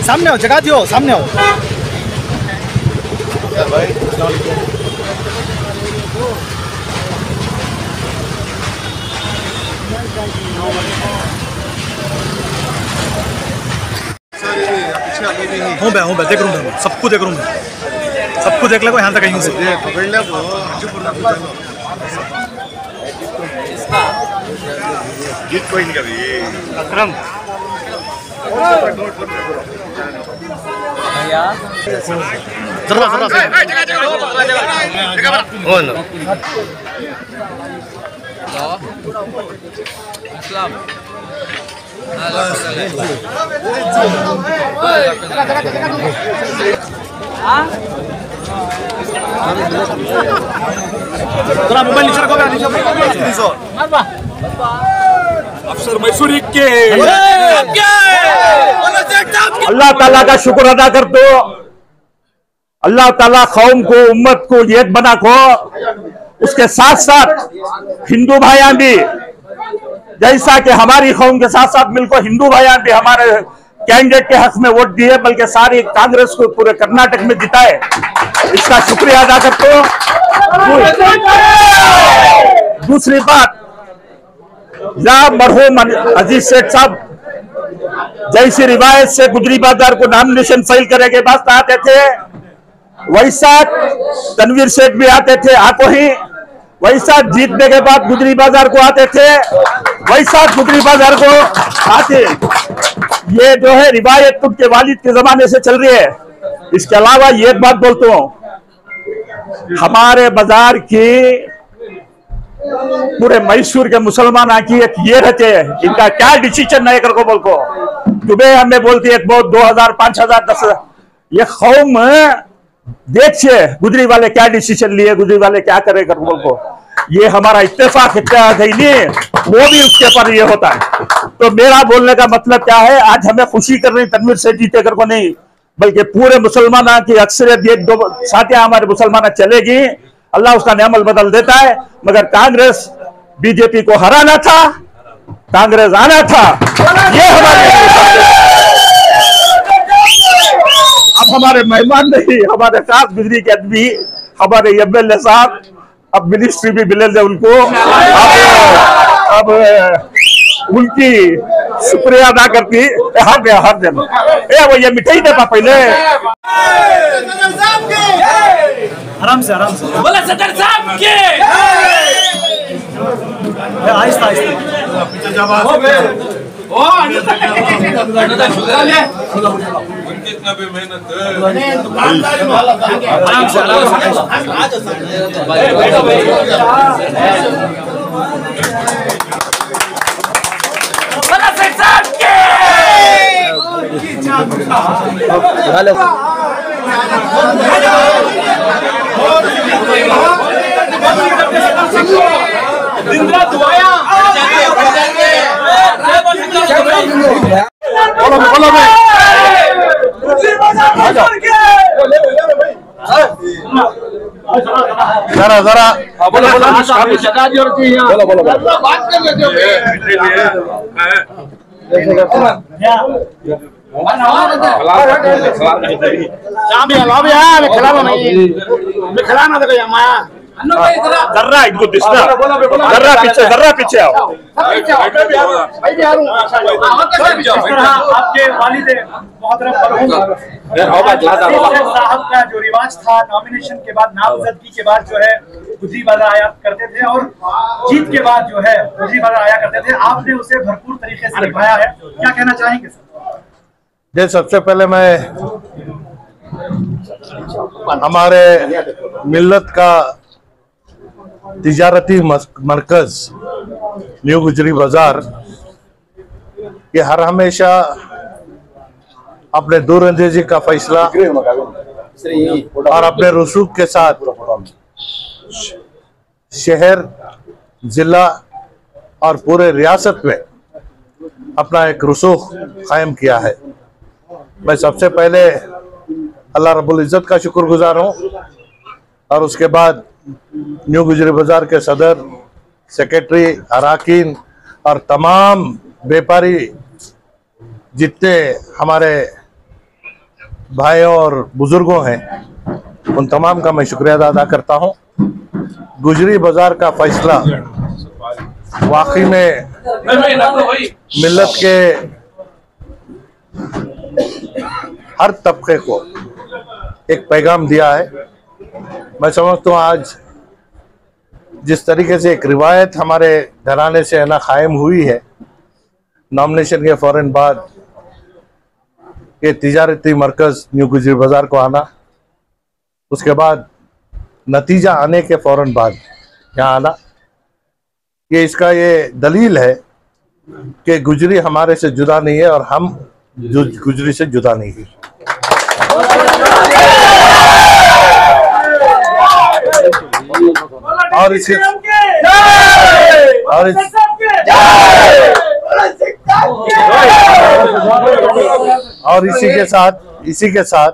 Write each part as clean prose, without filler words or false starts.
सामने हो, जगह दियो, सामने हो। हूँ मैं देख रहा हूँ, सबको देख रहा हूँ, सबको देख ले यहाँ तक कहीं से गीत कोई नहीं कभी अकरम जरा मोबाइल नीचे रखो, अफसर मैसूरी के अल्लाह ताला का शुक्र अदा कर दो। अल्लाह ताला कौम को, उम्मत को एक बना को, उसके साथ साथ हिंदू भाइयां भी, जैसा कि हमारी कौम के साथ साथ मिलकर हिंदू भाइयां भी हमारे कैंडिडेट के हक में वोट दिए, बल्कि सारी कांग्रेस को पूरे कर्नाटक में जिताए, इसका शुक्रिया अदा करते हो। दूसरी बात, या मरहूम अजीज सेठ साहब जैसी रिवायत से गुजरी बाजार को नॉमिनेशन फाइल करने के बाद आते थे, वैसा तनवीर सेठ भी आते थे, आको ही वैसा जीतने के बाद गुजरी बाजार को आते थे, वैसा गुजरी बाजार को आते। ये जो है रिवायत उनके वालिद के जमाने से चल रही है। इसके अलावा ये बात बोलता हूं, हमारे बाजार की पूरे मैसूर के मुसलमान की एक ये रहते हैं, इनका क्या डिसीजन नहीं कर को बोल को सुबह हमें बोलती है बहुत 2000 5000 10,000, ये कौम देख से गुजरी वाले क्या डिसीजन लिए, गुजरी वाले क्या करे कर बोल को, ये हमारा इत्तेफाक है नहीं, वो भी उसके ऊपर ये होता है। तो मेरा बोलने का मतलब क्या है, आज हमें खुशी कर रही तनवीर से जीते कर को नहीं, बल्कि पूरे मुसलमाना की अक्सरियत एक दो साथियां हमारे मुसलमान चलेगी, अल्लाह उसका नेमल बदल देता है। मगर कांग्रेस बीजेपी को हराना था, कांग्रेस आना था, ये हमारे अब हमारे मेहमान नहीं, हमारे साथ गुजरी के आदमी, हमारे MLA साहब अब मिनिस्ट्री भी मिले थे उनको, अब उनकी शुक्रिया अदा करती। हर दिन वो ये मिठाई देता पहले, आराम से बोला सदर साहब के आहिस्ता आहिस्ता पीछे जब कितना भी मेहनत आराम से बोला सदर साहब के जिंदा दुआया जरा जर्रा इनको दिसना, जर्रा पीछे आओ। आपके वालिद मोहतरम साहब का जो रिवाज था, नॉमिनेशन के बाद, नामजदगी के बाद जो है गुजरी बाजार आया करते थे और जीत के बाद जो है गुजरी बाजार आया करते थे, आपने उसे भरपूर तरीके से निभाया है, क्या कहना चाहेंगे सर? सबसे पहले मैं हमारे मिल्लत का तिजारती मरकज न्यू गुजरी बाजार ये हर हमेशा अपने दूरअंदेजी का फैसला और अपने रसूख के साथ शहर, जिला और पूरे रियासत में अपना एक रसूख कायम किया है। मैं सबसे पहले अल्लाह रब्बुल इज़्ज़त का शुक्रगुजार हूँ और उसके बाद न्यू गुजरी बाजार के सदर, सेक्रेटरी, अराकीन और तमाम व्यापारी जितने हमारे भाइयों और बुजुर्गों हैं, उन तमाम का मैं शुक्रिया अदा करता हूं। गुजरी बाजार का फैसला वाकई में मिल्लत के हर तबके को एक पैगाम दिया है। मैं समझता हूँ आज जिस तरीके से एक रिवायत हमारे घराने से है ना कायम हुई है, नॉमिनेशन के फौरन बाद ये तिजारती मरकज न्यू गुजरी बाजार को आना, उसके बाद नतीजा आने के फौरन बाद यहाँ आना, ये इसका ये दलील है कि गुजरी हमारे से जुदा नहीं है और हम गुजरी से जुदा नहीं है। और इसी के साथ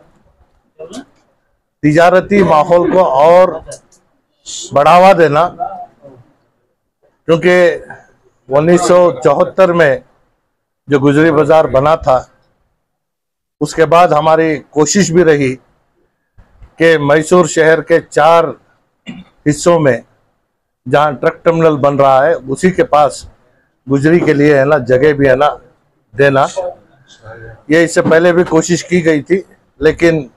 तिजारती माहौल को और बढ़ावा देना, क्योंकि 1974 में जो गुजरी बाजार बना था, उसके बाद हमारी कोशिश भी रही कि मैसूर शहर के 4 हिस्सों में जहां ट्रक टर्मिनल बन रहा है उसी के पास गुजरी के लिए है ना जगह भी है ना देना। ये इससे पहले भी कोशिश की गई थी, लेकिन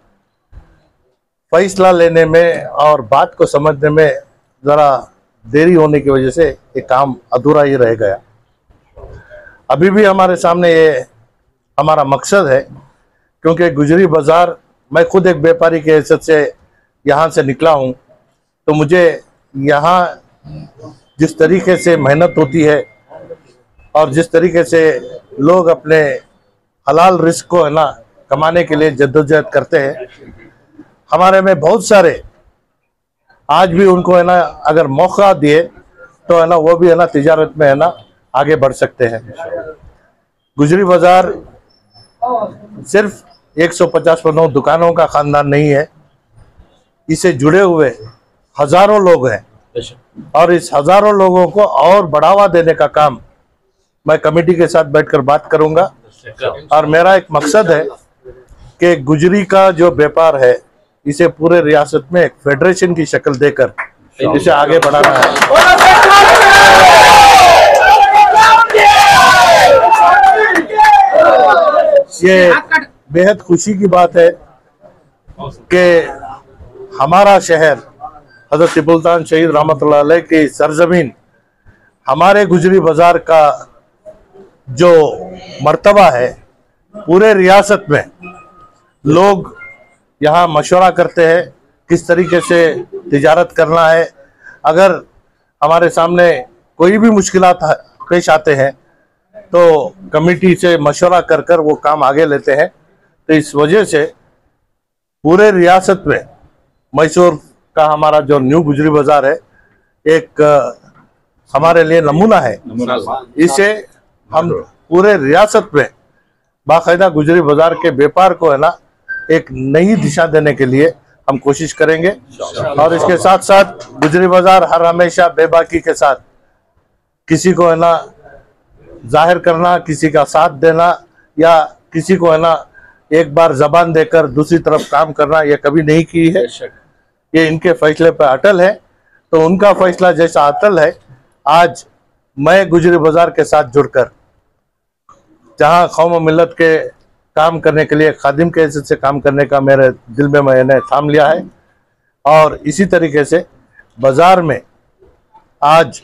फैसला लेने में और बात को समझने में ज़रा देरी होने की वजह से ये काम अधूरा ही रह गया। अभी भी हमारे सामने ये हमारा मकसद है, क्योंकि गुजरी बाज़ार, मैं खुद एक व्यापारी के हैसियत से यहाँ से निकला हूँ, तो मुझे यहाँ जिस तरीके से मेहनत होती है और जिस तरीके से लोग अपने हलाल रिस्क को है ना कमाने के लिए जद्दोजहद करते हैं, हमारे में बहुत सारे आज भी उनको है ना अगर मौका दिए तो है ना वो भी है ना तिजारत में है ना आगे बढ़ सकते हैं। गुजरी बाजार सिर्फ 150 दुकानों का खानदान नहीं है, इसे जुड़े हुए हजारों लोग हैं और इस हजारों लोगों को और बढ़ावा देने का काम मैं कमेटी के साथ बैठकर बात करूंगा। और मेरा एक मकसद है कि गुजरी का जो व्यापार है इसे पूरे रियासत में एक फेडरेशन की शक्ल देकर इसे आगे बढ़ाना है। ये बेहद खुशी की बात है कि हमारा शहर हजरत टिपुल्तान शहीद रहमतुल्लाह अलैह की सरजमीन, हमारे गुजरी बाजार का जो मर्तबा है, पूरे रियासत में लोग यहाँ मशवरा करते हैं किस तरीके से तिजारत करना है। अगर हमारे सामने कोई भी मुश्किलात पेश आते हैं तो कमेटी से मशवरा कर कर वो काम आगे लेते हैं। तो इस वजह से पूरे रियासत में मैसूर का हमारा जो न्यू गुजरी बाजार है एक हमारे लिए नमूना है। इसे हम पूरे रियासत में बाकायदा गुजरी बाजार के व्यापार को है ना एक नई दिशा देने के लिए हम कोशिश करेंगे। और इसके साथ साथ गुजरी बाजार हर हमेशा बेबाकी के साथ किसी को है ना जाहिर करना, किसी का साथ देना या किसी को है ना एक बार जबान देकर दूसरी तरफ काम करना, ये कभी नहीं की है। ये इनके फैसले पर अटल है, तो उनका फैसला जैसा अटल है, आज मैं गुजरी बाजार के साथ जुड़कर जहां कौम और मिल्लत के काम करने के लिए खादिम के हैसियत से काम करने का मेरे दिल में मैंने थाम लिया है। और इसी तरीके से बाजार में आज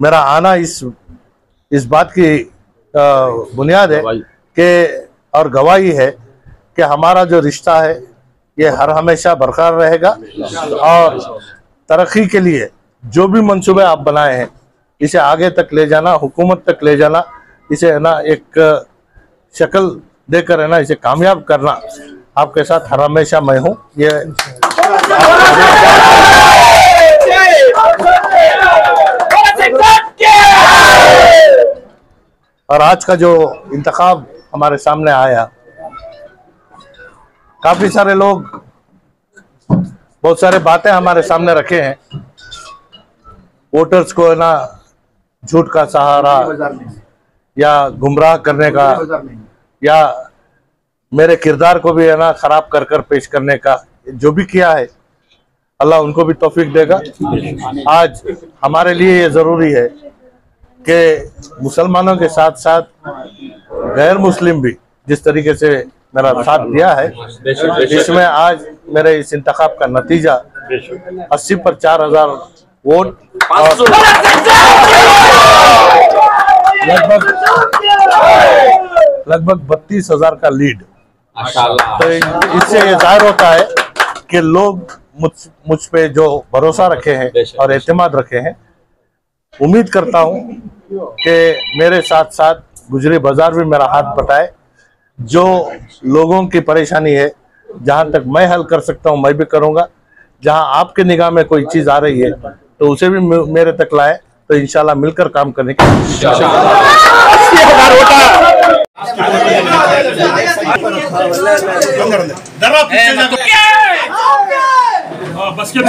मेरा आना इस बात की बुनियाद है कि और गवाही है कि हमारा जो रिश्ता है ये हर हमेशा बरकरार रहेगा। और तरक्की के लिए जो भी मंसूबे आप बनाए हैं इसे आगे तक ले जाना, हुकूमत तक ले जाना, इसे है ना एक शक्ल देकर है ना इसे कामयाब करना, आपके साथ हर हमेशा मैं हूँ। ये और आज का जो इंतखाब हमारे सामने आया, काफी सारे लोग बहुत सारे बातें हमारे सामने रखे हैं। वोटर्स को है ना झूठ का सहारा या गुमराह करने का या मेरे किरदार को भी है ना खराब कर कर पेश करने का जो भी किया है, अल्लाह उनको भी तौफीक देगा। आज हमारे लिए ये जरूरी है कि मुसलमानों के साथ साथ गैर मुस्लिम भी जिस तरीके से मेरा साथ दिया है, इसमें आज मेरे इस इंतखाब का नतीजा 80 पर 4000 वोट और लगभग 32,000 का लीड। तो इससे ये जाहिर होता है कि लोग मुझ पे जो भरोसा रखे हैं और एतमाद रखे हैं। उम्मीद करता हूं कि मेरे साथ साथ गुजरी बाजार भी मेरा हाथ बटाए। जो लोगों की परेशानी है, जहां तक मैं हल कर सकता हूं मैं भी करूंगा। जहां आपके निगाह में कोई चीज आ रही है तो उसे भी मेरे तक लाए, तो इंशाल्लाह मिलकर काम करने की बस के